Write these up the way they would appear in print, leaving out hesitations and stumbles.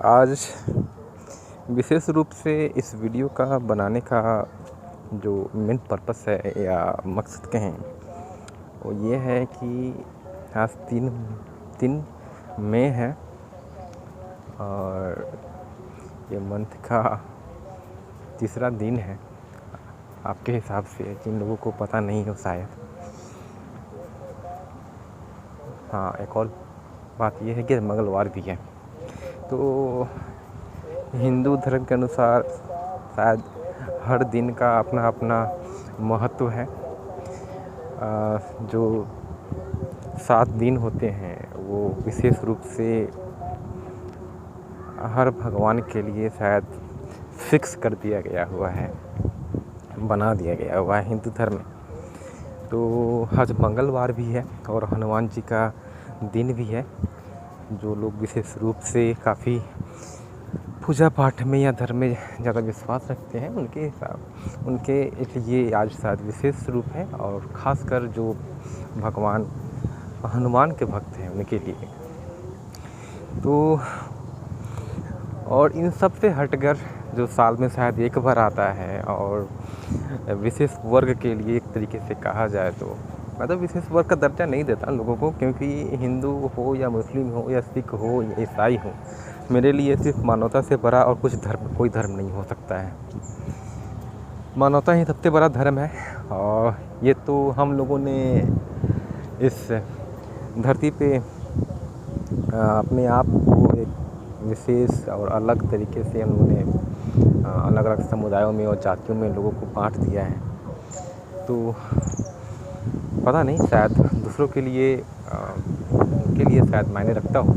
आज विशेष रूप से इस वीडियो का बनाने का जो मेन पर्पस है या मकसद कहें वो ये है कि आज तीन मई है और ये मंथ का तीसरा दिन है। आपके हिसाब से जिन लोगों को पता नहीं हो शायद। हाँ, एक और बात ये है कि मंगलवार भी है। तो हिंदू धर्म के अनुसार शायद हर दिन का अपना अपना महत्व है। जो 7 दिन होते हैं वो विशेष रूप से हर भगवान के लिए शायद फिक्स कर दिया गया हुआ है, बना दिया गया हुआ है हिंदू धर्म में। तो आज मंगलवार भी है और हनुमान जी का दिन भी है। जो लोग विशेष रूप से काफ़ी पूजा पाठ में या धर्म में ज़्यादा विश्वास रखते हैं उनके लिए आज शायद विशेष रूप है, और ख़ासकर जो भगवान हनुमान के भक्त हैं उनके लिए। तो और इन सब से हटकर जो साल में शायद एक बार आता है और विशेष वर्ग के लिए एक तरीके से कहा जाए तो मैं तो विशेष वर्ग का दर्जा नहीं देता लोगों को, क्योंकि हिंदू हो या मुस्लिम हो या सिख हो या ईसाई हो, मेरे लिए सिर्फ मानवता से बड़ा और कोई धर्म नहीं हो सकता है। मानवता ही सबसे बड़ा धर्म है, और ये तो हम लोगों ने इस धरती पे अपने आप को एक विशेष और अलग तरीके से उन्होंने अलग अलग समुदायों में और जातियों में लोगों को बांट दिया है। तो पता नहीं, शायद दूसरों के लिए उनके लिए शायद मायने रखता हो,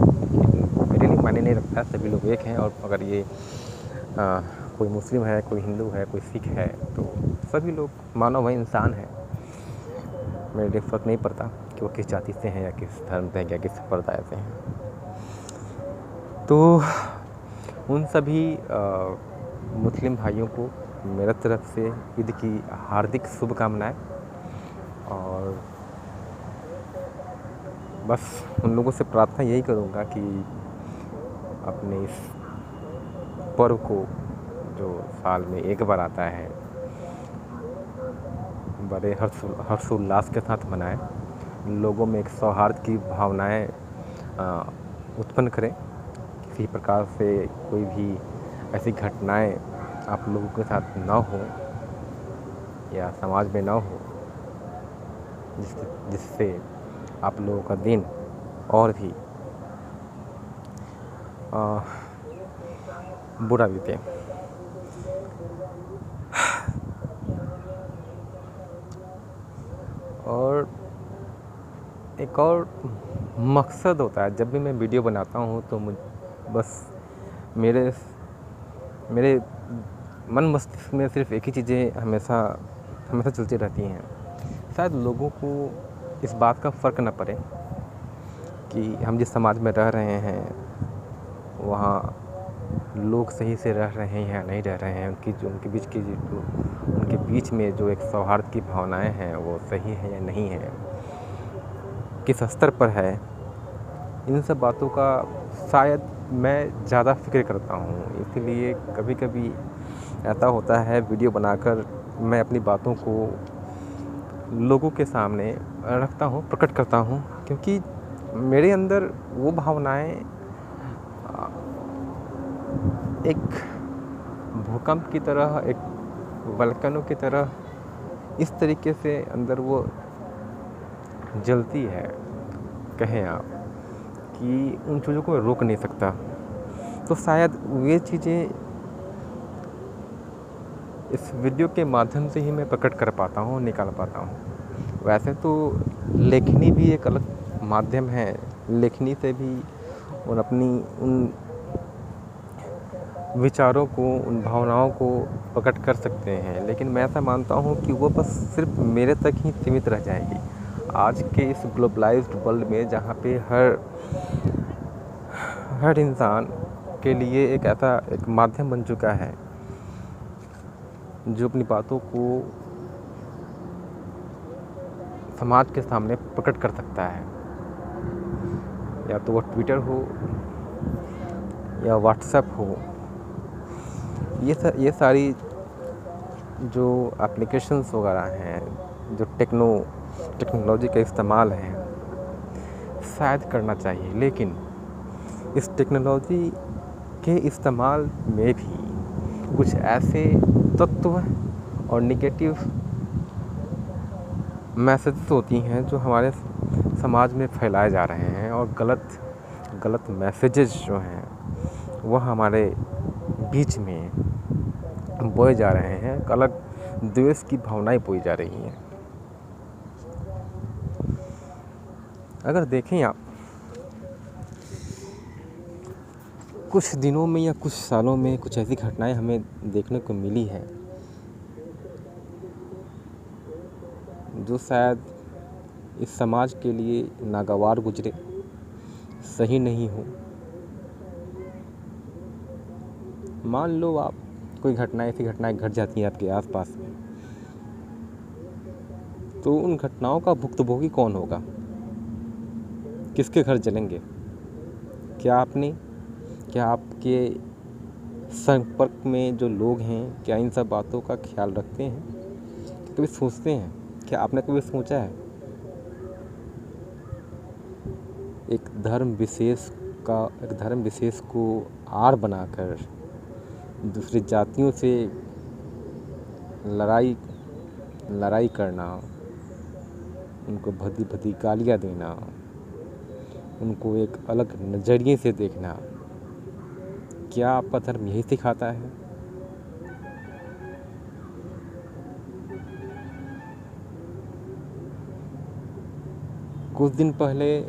मेरे लिए मायने नहीं रखता। सभी लोग एक हैं, और अगर ये कोई मुस्लिम है, कोई हिंदू है, कोई सिख है, तो सभी लोग मानव हैं, इंसान हैं। मेरे लिए फ़र्क नहीं पड़ता कि वो किस जाति से हैं या किस धर्म से हैं या किस संप्रदाय से हैं। तो उन सभी मुस्लिम भाइयों को मेरे तरफ से ईद की हार्दिक शुभकामनाएं, और बस उन लोगों से प्रार्थना यही करूँगा कि अपने इस पर्व को, जो साल में एक बार आता है, बड़े हर्षोल्लास के साथ मनाएं, लोगों में एक सौहार्द की भावनाएं उत्पन्न करें। किसी प्रकार से कोई भी ऐसी घटनाएं आप लोगों के साथ ना हो या समाज में ना हो जिससे आप लोगों का दिन और भी बुरा बीते। और एक और मकसद होता है, जब भी मैं वीडियो बनाता हूँ तो बस मेरे मन मस्तिष्क में सिर्फ एक ही चीज़ें हमेशा चलती रहती हैं। शायद लोगों को इस बात का फ़र्क न पड़े कि हम जिस समाज में रह रहे हैं वहाँ लोग सही से रह रहे हैं या नहीं रह रहे हैं, उनके बीच में जो एक सौहार्द की भावनाएं हैं वो सही है या नहीं है, किस स्तर पर है। इन सब बातों का शायद मैं ज़्यादा फिक्र करता हूँ, इसलिए कभी कभी ऐसा होता है वीडियो बनाकर मैं अपनी बातों को लोगों के सामने रखता हूँ, प्रकट करता हूँ, क्योंकि मेरे अंदर वो भावनाएं एक भूकंप की तरह, एक वल्कनों की तरह इस तरीके से अंदर वो जलती है, कहें आप, कि उन चीज़ों को रोक नहीं सकता। तो शायद ये चीज़ें इस वीडियो के माध्यम से ही मैं प्रकट कर पाता हूँ, निकाल पाता हूँ। वैसे तो लेखनी भी एक अलग माध्यम है, लेखनी से भी और अपनी उन विचारों को, उन भावनाओं को प्रकट कर सकते हैं, लेकिन मैं ऐसा मानता हूँ कि वो बस सिर्फ मेरे तक ही सीमित रह जाएगी। आज के इस ग्लोबलाइज्ड वर्ल्ड में जहाँ पे हर इंसान के लिए एक ऐसा एक माध्यम बन चुका है जो अपनी बातों को समाज के सामने प्रकट कर सकता है, या तो वो ट्विटर हो या व्हाट्सएप हो, ये सारी जो एप्लीकेशंस वगैरह हैं, जो टेक्नोलॉजी का इस्तेमाल है, शायद करना चाहिए। लेकिन इस टेक्नोलॉजी के इस्तेमाल में भी कुछ ऐसे तत्व और नेगेटिव मैसेजेस होती हैं जो हमारे समाज में फैलाए जा रहे हैं, और गलत मैसेजेस जो हैं वह हमारे बीच में बोए जा रहे हैं। गलत द्वेष की भावनाएं बोई जा रही हैं। अगर देखें आप, कुछ दिनों में या कुछ सालों में कुछ ऐसी घटनाएं हमें देखने को मिली है जो शायद इस समाज के लिए नागवार गुजरे, सही नहीं हो। मान लो आप कोई ऐसी घटनाएं घट जाती हैं आपके आसपास में, तो उन घटनाओं का भुक्तभोगी कौन होगा? किसके घर जलेंगे? क्या आपके संपर्क में जो लोग हैं, क्या इन सब बातों का ख्याल रखते हैं? कभी सोचते हैं? क्या आपने कभी सोचा है एक धर्म विशेष को आड़ बनाकर दूसरी जातियों से लड़ाई करना, उनको भदी गालियाँ देना, उनको एक अलग नज़रिए से देखना, क्या आपका धर्म यही सिखाता है? कुछ दिन पहले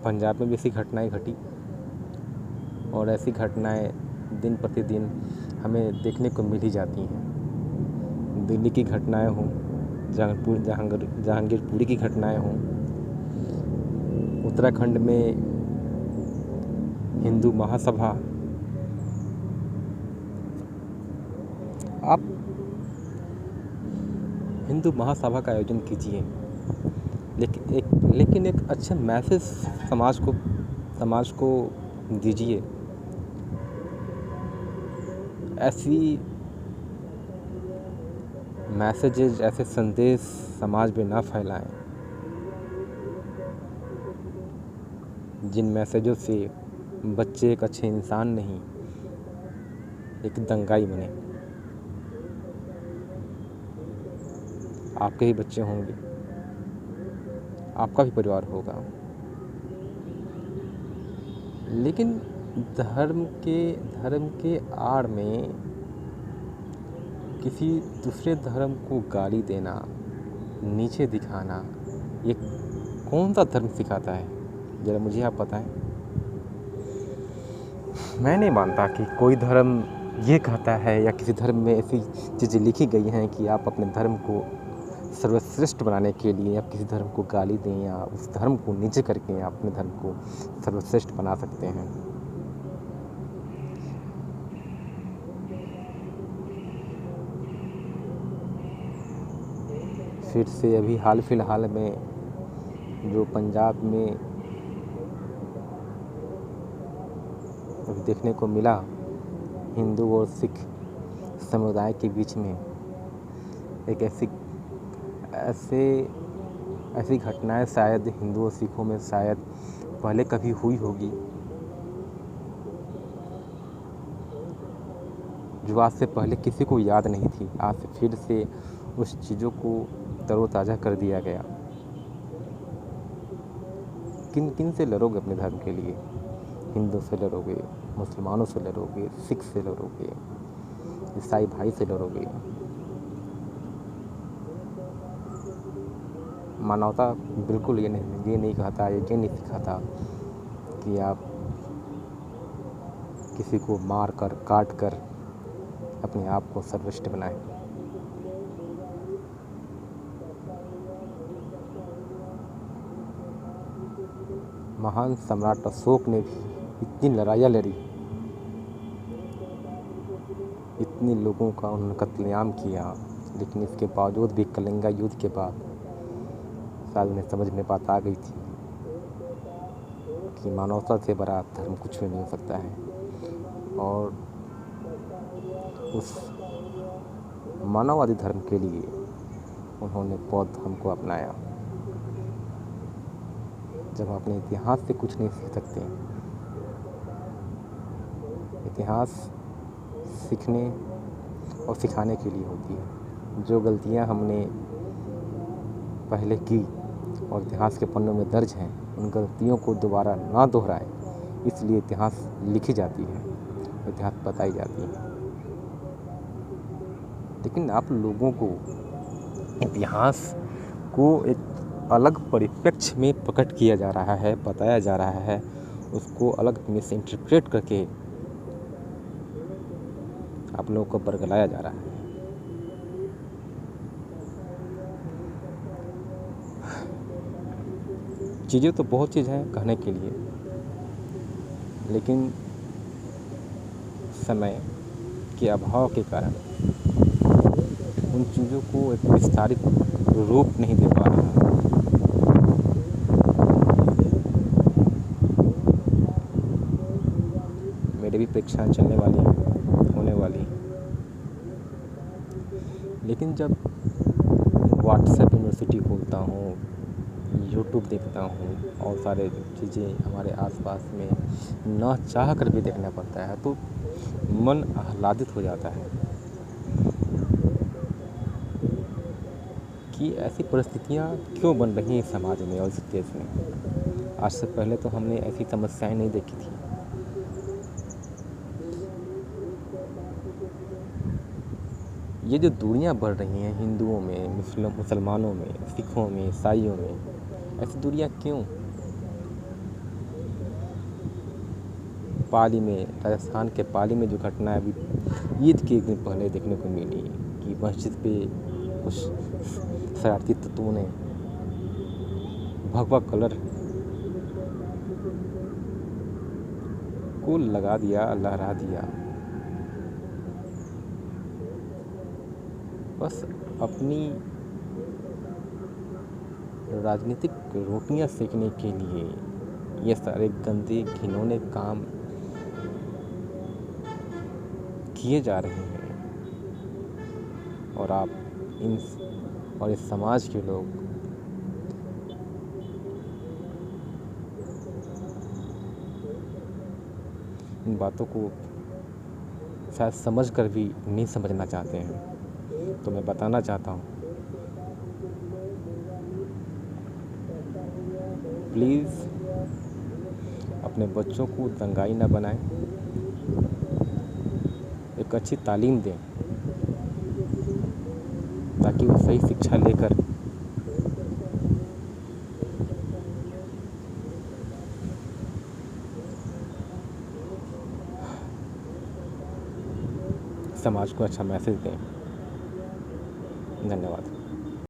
पंजाब में भी ऐसी घटनाएं घटी, और ऐसी घटनाएं दिन प्रतिदिन हमें देखने को मिल ही जाती हैं। दिल्ली की घटनाएं हों, जहांगीरपुरी की घटनाएं हों, उत्तराखंड में हिंदू महासभा, आप हिंदू महासभा का आयोजन कीजिए, लेकिन एक अच्छे मैसेज समाज को दीजिए। ऐसी मैसेजेस, ऐसे संदेश समाज में ना फैलाएं जिन मैसेजों से बच्चे एक अच्छे इंसान नहीं, एक दंगाई बने। आपके ही बच्चे होंगे, आपका भी परिवार होगा, लेकिन धर्म के आड़ में किसी दूसरे धर्म को गाली देना, नीचे दिखाना, ये कौन सा धर्म सिखाता है? ज़रा मुझे आप बताएं। मैं नहीं मानता कि कोई धर्म ये कहता है या किसी धर्म में ऐसी चीज़ें लिखी गई हैं कि आप अपने धर्म को सर्वश्रेष्ठ बनाने के लिए आप किसी धर्म को गाली दें या उस धर्म को नीचे करके आप अपने धर्म को सर्वश्रेष्ठ बना सकते हैं। फिर से अभी हाल फिलहाल में जो पंजाब में अभी देखने को मिला, हिंदू और सिख समुदाय के बीच में एक ऐसी घटनाएं शायद हिंदू और सिखों में शायद पहले कभी हुई होगी, जो आज से पहले किसी को याद नहीं थी। आज से फिर से उस चीज़ों को तरोताज़ा कर दिया गया। किन से लड़ोगे अपने धर्म के लिए? हिंदू से लड़ोगे, मुसलमानों से लड़ोगे, सिख से लड़ोगे, ईसाई भाई से लड़ोगे। मानवता बिल्कुल ये नहीं कहता, ये नहीं सिखाता कि आप किसी को मार कर काट कर अपने आप को सर्वश्रेष्ठ बनाएं। महान सम्राट अशोक ने भी इतनी लड़ाइयाँ लड़ी, इतने लोगों का उन्होंने कत्लेआम किया, लेकिन इसके बावजूद भी कलिंगा युद्ध के बाद शायद उन्हें समझ में बात आ गई थी कि मानवता से बड़ा धर्म कुछ भी नहीं हो सकता है। और उस मानववादी धर्म के लिए उन्होंने बौद्ध धर्म को अपनाया। जब हम अपने इतिहास से कुछ नहीं सीख सकते, इतिहास सीखने और सिखाने के लिए होती है। जो गलतियां हमने पहले की और इतिहास के पन्नों में दर्ज हैं, उन गलतियों को दोबारा ना दोहराएं, इसलिए इतिहास लिखी जाती है, इतिहास बताई जाती है। लेकिन आप लोगों को इतिहास को एक अलग परिप्रेक्ष्य में प्रकट किया जा रहा है, बताया जा रहा है, उसको अलग मिस इंटरप्रेट करके आप लोगों को बरगलाया जा रहा है। चीज़ें तो बहुत चीज़ हैं कहने के लिए, लेकिन समय के अभाव के कारण उन चीज़ों को एक विस्तारित रूप नहीं दे पा रहा। मेरी भी परीक्षाएं चलने वाली हैं, होने वाली। लेकिन जब व्हाट्सएप यूनिवर्सिटी खोलता हूँ, यूट्यूब देखता हूँ और सारे चीज़ें हमारे आसपास में ना चाह कर भी देखना पड़ता है, तो मन आह्लादित हो जाता है कि ऐसी परिस्थितियाँ क्यों बन रही हैं समाज में और इस देश में। आज से पहले तो हमने ऐसी समस्याएं नहीं देखी थी। ये जो दूरियां बढ़ रही हैं हिंदुओं में, मुसलमानों में, सिखों में, ईसाइयों में, ऐसी दूरियां क्यों? पाली में, राजस्थान के पाली में जो घटना अभी ईद के एक दिन पहले देखने को मिली कि मस्जिद पे कुछ शरारती तत्वों ने भगवा कलर को लगा दिया, लहरा दिया। बस अपनी राजनीतिक रोटियां सेकने के लिए ये सारे गंदे घिनौने काम किए जा रहे हैं। और आप इस समाज के लोग इन बातों को शायद समझ कर भी नहीं समझना चाहते हैं। तो मैं बताना चाहता हूँ, प्लीज़ अपने बच्चों को दंगाई ना बनाएं, एक अच्छी तालीम दें ताकि वो सही शिक्षा लेकर समाज को अच्छा मैसेज दें। धन्यवाद।